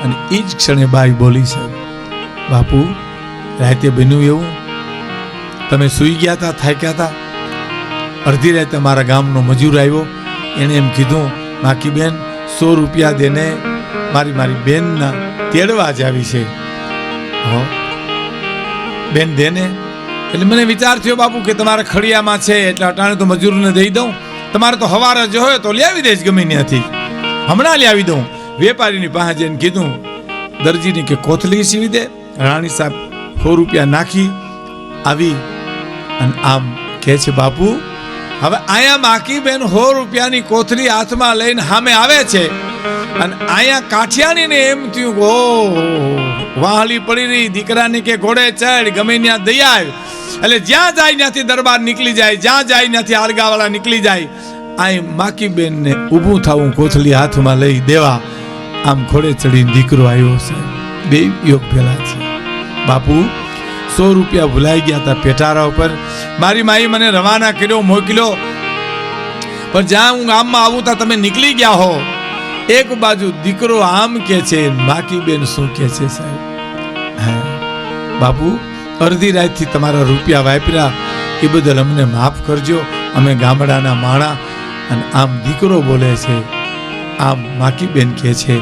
અને એ જ ક્ષણે બાઈ બોલી છે, બાપુ રાતે બન્યું એવું, તમે સૂઈ ગયા હતા, થાક્યા હતા, અડધી રાતે મારા ગામનો મજૂર આવ્યો, એણે એમ કીધું માકી બેન 100 રૂપિયા દેને મારી બેનના તેડવા જ આવી છે. બેન દેને. એટલે મને વિચાર થયો બાપુ કે તમારા ખડિયામાં છે એટલે અટાણે તો મજૂરને દઈ દઉં, તમારે તો હવારે જ હોય તો લાવી દઈશ ગમે ત્યાંથી, હમણાં લાવી દઉં. વેપારીની પાસે જઈને કીધું દરજીની કે કોથળી સીવી દે. રાણી સાહેબ 100 રૂપિયા નાખી આવી અને આમ કહે છે, બાપુ હવે અહીંયા માકી બેન 100 રૂપિયાની કોથળી હાથમાં લઈને સામે આવે છે અને અહીંયા કાઠિયાણીને એમ થયું ઓ વાહલી પડી રહી, દીકરાને કે ઘોડે ચડ, ગમે ત્યાં દઈ આવ. એટલે જ્યાં જાય ત્યાંથી દરબાર નીકળી જાય, જ્યાં જાય ત્યાંથી આળગાવાળા નીકળી જાય. આ માકી બેન ને ઊભું થવું, કોથળી હાથમાં લઈ દેવા, આમ ઘોડે ચડીને દીકરો આવ્યો છે. બે યોગ ભેલા છે. બાપુ 100 રૂપિયા ભૂલાઈ ગયા હતા પેટારા ઉપર. મારી માઈ મને રવાના કર્યો, મોકલ્યો, પણ જ્યાં હું ગામમાં આવું ત્યાં તમે નીકળી ગયા હો. એક બાજુ દીકરો આમ કે છે, માકી બેન શું કે છે સાહેબ, હા બાપુ અડધી રાતથી તમારા રૂપિયા વાપર્યા એ બદલ અમને માફ કરજો, અમે ગામડાના માણા. અને આમ દીકરો બોલે છે, આમ માકી બેન કે છે.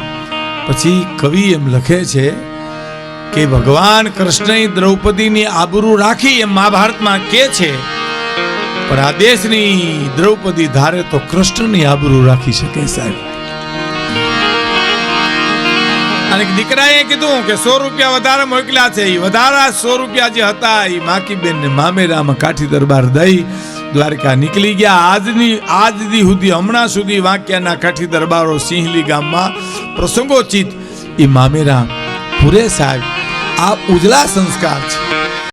પછી કવિ એમ લખે છે કે ભગવાન કૃષ્ણએ દ્રૌપદીની આબરૂ રાખી એમ મહાભારતમાં કે છે, પણ આ દેશની દ્રૌપદી ધારે તો કૃષ્ણની આબરૂ રાખી શકે સાહેબ. અને દીકરાએ કીધું કે 100 રૂપિયા વધારે મોકલ્યા છે, એ વધારા 100 રૂપિયા જે હતા એ માકી બેન ને મામેરામાં કાઠી દરબાર દઈ દ્વારકા નીકળી ગયા. આજ દી સુધી હમણાં સુધી વાંક્યાના કાઠી દરબારો સિંહલી ગામમાં પ્રસંગોચિત એ મામેરા પૂરે સાહેબ. આ ઉજળા સંસ્કાર છે.